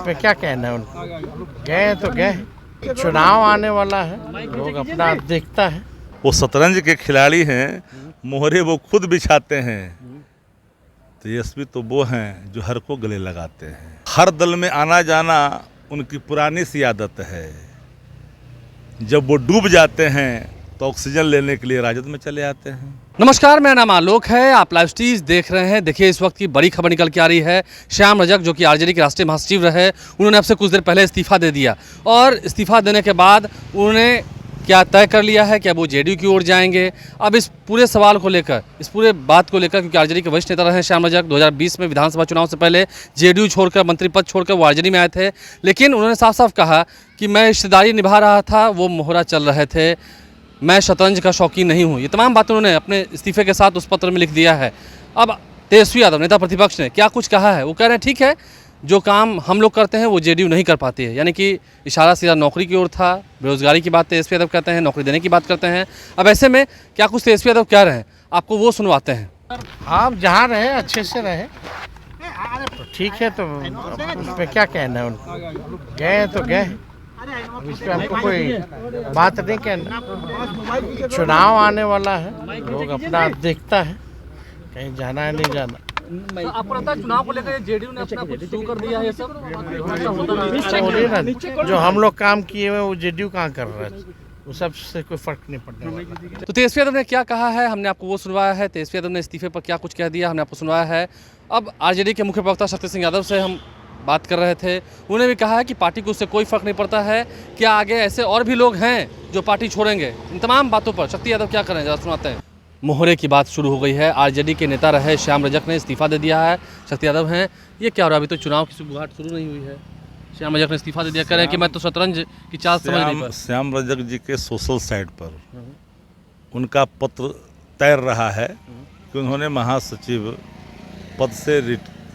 पे क्या कहना है उनको, गए तो गए। चुनाव आने वाला है, लोग अपना देखता है। वो शतरंज के खिलाड़ी हैं, मोहरे वो खुद बिछाते हैं। तेजस्वी तो वो हैं जो हर को गले लगाते हैं। हर दल में आना जाना उनकी पुरानी सी आदत है। जब वो डूब जाते हैं तो ऑक्सीजन लेने के लिए राजद में चले आते हैं। नमस्कार, मेरा नाम आलोक है। आप लाइव स्टीज देख रहे हैं। देखिए, इस वक्त की बड़ी खबर निकल के आ रही है। श्याम रजक, जो कि आरजेडी के राष्ट्रीय महासचिव रहे, उन्होंने अब से कुछ देर पहले इस्तीफा दे दिया और इस्तीफा देने के बाद उन्होंने क्या तय कर लिया है कि अब वो जेडीयू की ओर जाएंगे। अब इस पूरे सवाल को लेकर, इस पूरे बात को लेकर, क्योंकि आरजेडी के वरिष्ठ नेता रहे श्याम रजक, 2020 में विधानसभा चुनाव से पहले जेडीयू छोड़कर, मंत्री पद छोड़कर वो आरजेडी में आए थे। लेकिन उन्होंने साफ साफ कहा कि मैं रिश्तेदारी निभा रहा था, वो मोहरा चल रहे थे, मैं शतरंज का शौकीन नहीं हूँ। ये तमाम बातें उन्होंने अपने इस्तीफे के साथ उस पत्र में लिख दिया है। अब तेजस्वी यादव, नेता प्रतिपक्ष, ने क्या कुछ कहा है। वो कह रहे हैं ठीक है, जो काम हम लोग करते हैं वो जेडीयू नहीं कर पाती है। यानी कि इशारा सीधा नौकरी की ओर था। बेरोजगारी की बात तेजस्वी यादव कहते हैं, नौकरी देने की बात करते हैं। अब ऐसे में क्या कुछ तेजस्वी यादव कह रहे हैं, आपको वो सुनवाते हैं। आप जहाँ रहे अच्छे से रहे तो ठीक है, तो उस पर क्या कहना है उनको, गए तो गए। अब इस पर हमको कोई बात नहीं कहना। चुनाव आने वाला है, लोग अपना देखता है, कहीं जाना है नहीं जाना। आपको लगता है चुनाव को लेकर जेडीयू ने अपना कुछ शुरू कर दिया है? ये सब बोलिए ना, जो हम लोग काम किए हुए वो जेडीयू कहाँ कर रहा है, वो सब से कोई फर्क नहीं पड़ने वाला। तो तेजस्वी यादव ने क्या कहा है, हमने आपको वो सुनवाया है। तेजस्वी यादव ने इस्तीफे पर क्या कुछ कह दिया, हमने आपको सुनवाया है। अब आरजेडी के मुख्य प्रवक्ता शक्ति सिंह यादव से हम बात कर रहे थे। उन्होंने भी कहा है कि पार्टी को उससे कोई फर्क नहीं पड़ता है। क्या आगे ऐसे और भी लोग हैं जो पार्टी छोड़ेंगे? इन तमाम बातों पर शक्ति यादव क्या करें, जरा सुनाते हैं। मोहरे की बात शुरू हो गई है। आरजेडी के नेता रहे श्याम रजक ने इस्तीफा दे दिया है। शक्ति यादव हैं, ये क्या हो रहा है? अभी तो चुनाव की शुरुआत शुरू नहीं हुई है। श्याम रजक ने इस्तीफा दे दिया, कह रहे हैं कि मैं तो शतरंज की चाल समझ नहीं पा। श्याम रजक जी के सोशल साइट पर उनका पत्र तैर रहा है कि उन्होंने महासचिव पद से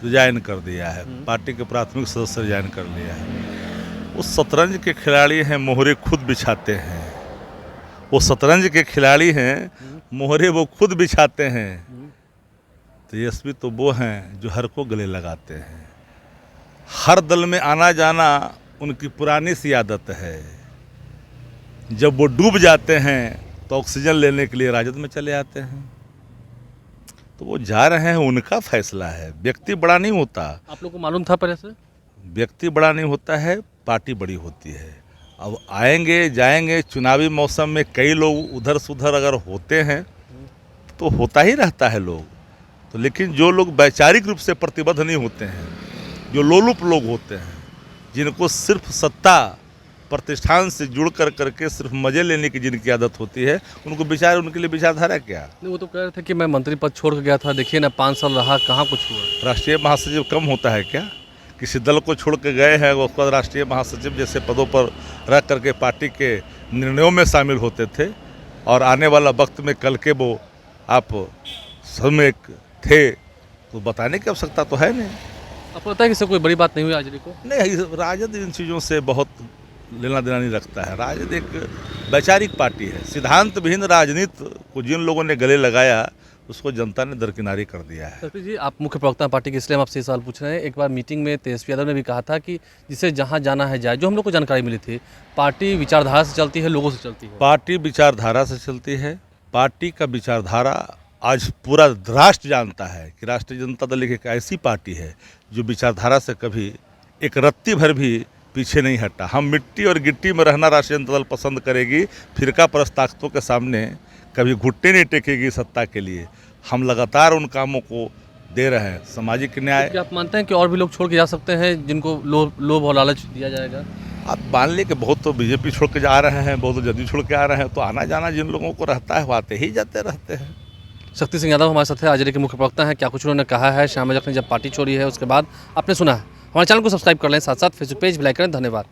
रिजाइन कर दिया है, पार्टी के प्राथमिक सदस्य रिजाइन कर लिया है। वो शतरंज के खिलाड़ी हैं, मोहरे खुद बिछाते हैं। वो शतरंज के खिलाड़ी हैं, मोहरे वो खुद बिछाते हैं। तेजस्वी तो वो हैं जो हर को गले लगाते हैं। हर दल में आना जाना उनकी पुरानी सी आदत है। जब वो डूब जाते हैं तो ऑक्सीजन लेने के लिए राजद में चले आते हैं। तो वो जा रहे हैं, उनका फैसला है। व्यक्ति बड़ा नहीं होता। आप लोग को मालूम था पहले से? व्यक्ति बड़ा नहीं होता है, पार्टी बड़ी होती है। अब आएंगे जाएंगे, चुनावी मौसम में कई लोग उधर सुधर अगर होते हैं तो होता ही रहता है लोग तो। लेकिन जो लोग वैचारिक रूप से प्रतिबद्ध नहीं होते हैं, जो लोलुप लोग होते हैं, जिनको सिर्फ सत्ता प्रतिष्ठान से जुड़ कर करके सिर्फ मजे लेने की जिनकी आदत होती है, उनको विचार, उनके लिए विचारधारा क्या? नहीं, वो तो कह रहे थे कि मैं मंत्री पद छोड़ कर गया था, देखिए ना 5 साल रहा, कहाँ कुछ हुआ। राष्ट्रीय महासचिव कम होता है क्या? किसी दल को छोड़ के गए हैं, उसके बाद राष्ट्रीय महासचिव जैसे पदों पर रह करके पार्टी के निर्णयों में शामिल होते थे और आने वाला वक्त में कल के वो आप सब में थे, तो बताने की आवश्यकता तो है नहीं। आपको लगता है कि इससे कोई बड़ी बात नहीं हुई आरजेडी को? नहीं, राजद इन चीज़ों से बहुत लेना देना नहीं रखता है। राजद एक वैचारिक पार्टी है। सिद्धांत विहीन राजनीति को जिन लोगों ने गले लगाया, उसको जनता ने दरकिनारी कर दिया है। शक्ति जी, आप मुख्य प्रवक्ता पार्टी के, इसलिए हम आपसे सवाल पूछ रहे हैं। एक बार मीटिंग में तेजस्वी यादव ने भी कहा था कि जिसे जहां जाना है जाए। जो हम लोग को जानकारी मिली थी, पार्टी विचारधारा से चलती है, लोगों से चलती है। पार्टी विचारधारा से चलती है। पार्टी का विचारधारा आज पूरा राष्ट्र जानता है कि राष्ट्रीय जनता दल एक ऐसी पार्टी है जो विचारधारा से कभी एक रत्ती भर भी पीछे नहीं हटा। हम मिट्टी और गिट्टी में रहना राष्ट्रीय जनता दल पसंद करेगी। फिरका परस्त ताकतों के सामने कभी घुटने नहीं टेकेगी सत्ता के लिए। हम लगातार उन कामों को दे रहे हैं। सामाजिक न्याय, क्या आप मानते हैं कि और भी लोग छोड़ के जा सकते हैं जिनको लोभ और लालच दिया जाएगा? आप मान लें कि बहुत तो बीजेपी छोड़ के जा रहे हैं, बहुत तो जदयू छोड़ के आ रहे हैं, तो आना जाना जिन लोगों को रहता है वो आते ही जाते रहते हैं। शक्ति सिंह यादव हमारे साथ है, आरजेडी के मुख्य प्रवक्ता हैं। क्या कुछ उन्होंने कहा है श्याम रजक ने जब पार्टी छोड़ी है उसके बाद, आपने सुना है। हमारे चैनल को सब्सक्राइब कर लें, साथ साथ फेसबुक पेज भी लाइक करें। धन्यवाद।